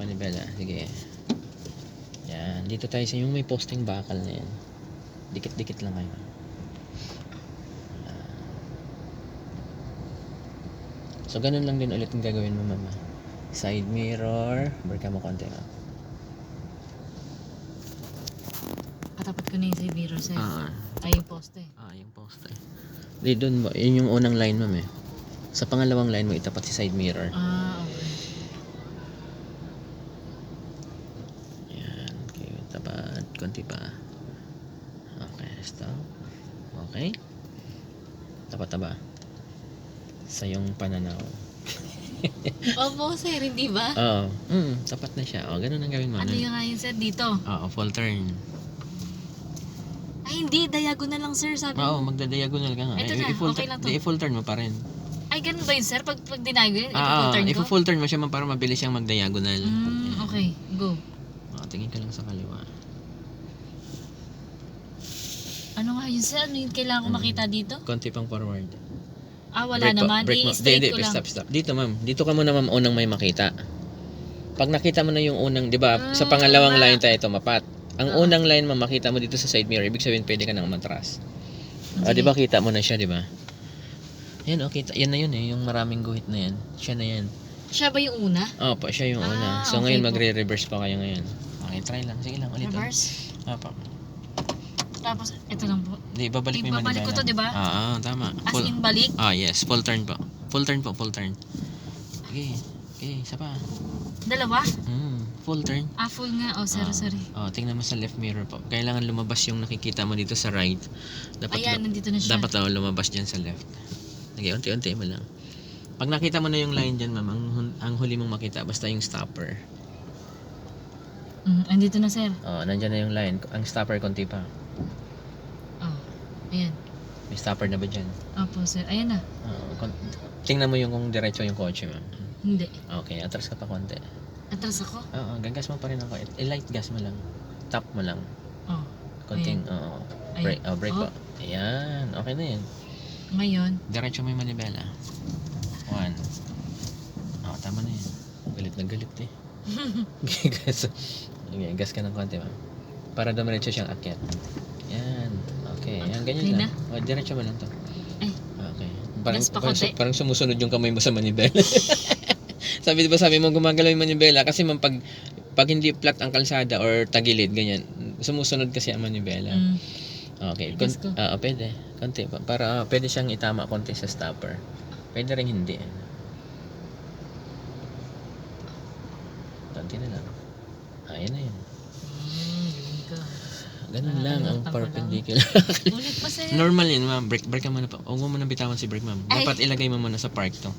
manibela. Sige. Yan. Dito tayo sa yung may posting bakal na yan. Dikit-dikit lang kayo. So, ganun lang din ulit ang gagawin mo, mama. Side mirror. Brake mo konti, ma'am. Katapat ko na yung side mirror sa'yo. Ay, yung poste. Yung poste. Di doon mo. Yun yung unang line, ma'am eh. Sa pangalawang line mo, itapat si side mirror. Okay. Yan. Okay, tapat. Konti pa. Okay, stop. Okay. Tapat na ba? Sa yung pananaw. Opo, sir, hindi ba? Oo. Tapat na siya. Ganun ang gawin mo. Ano yung nga yun, sir, dito? Full turn. Ay, hindi. Diagonal lang, sir, sabi mo. Magda-diagonal ka nga. Ito na, okay lang to. I-full turn mo pa rin. Ay, ganun ba yun, sir? Pag dinagonal, i-full turn ko? I-full turn mo siya para mabilis siyang mag-diagonal. Okay, go. Tingin ka lang sa kaliwa. Ano nga yun, sir? Ano yung kailangan ko makita dito? Konti pang forward. Wala naman. I-straight ko lang. Stop. Dito, ma'am. Dito ka muna, ma'am, unang may makita. Pag nakita mo na yung unang, di ba, sa pangalawang line tayo tumapat. Ang unang line, ma'am, makita mo dito sa side mirror. Ibig sabihin, pwede ka nang umatras. Di ba, kita mo na siya, di ba? Yan, okay. Yan na yun eh. Yung maraming guhit na yan. Siya na yan. Siya ba yung una? Opo, siya yung una. So, okay ngayon, po. magre-reverse pa kayo ngayon. Okay, try lang. Sige lang, ulit. Reverse? Opo. Tapos, ito lang po. Di, babalik mo yung Ibabalik ko to, di ba? Tama. As in balik? Yes. Full turn po. Full turn. Okay, isa pa. Dalawa? Full turn. Full nga. Sorry. Tingnan mo sa left mirror po. Kailangan lumabas yung nakikita mo dito sa right. Ayan, nandito na siya. Dapat lumabas dyan sa left. Okay, unti-unti mo lang. Pag nakita mo na yung line dyan, ma'am, ang huli mong makita, basta yung stopper. Andito na, sir. Nandyan na yung line. Ang stopper, konti pa. Ayan. May stopper na ba dyan? Opo, sir. Ayan na. Tingnan mo yung kung diretso yung kotse, ma'am. Hindi. Okay, atras ka pa konti. Atras ako? Gagas mo pa rin ako. I-light gas mo lang. Tap mo lang. Konting, brake. Brake po. Ayan, okay na yan. Ngayon? Diretso mo yung manibela. 1. Tama na yan. Galit na galit eh. Gas. Okay, gas ka ng konti, ma'am. Para dumiretso siyang akyat. Yan. Okay, yan, ganyan lang. Diretso mo lang to. Okay. Parang sumusunod yung kamay mo sa manibela. Sabi mo gumagalaw yung manibela kasi man pag hindi flat ang kalsada or tagilid ganyan, sumusunod kasi ang manibela. Okay, pwede. Konti para pwede siyang itama konti sa stopper. Pwede ring hindi. Konti na lang. Ayan na yun. Ganun lang ang perpendicular. Ulit pa, sir. Normal yun, ma'am. Brake ka muna pa. Huwag mo muna bitawan si brake, ma'am. Dapat ilagay mo muna sa park to.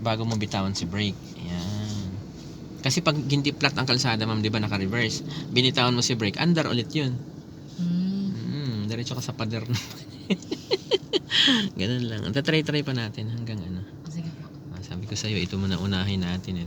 Bago mo bitawan si brake. Ayan. Kasi pag hindi flat ang kalsada, ma'am, di ba naka-reverse? Binitawan mo si brake, andar ulit yun. Diretso ka sa pader. Ganun lang. Try pa natin hanggang ano. Sige po. Sabi ko sa'yo, ito muna unahin natin.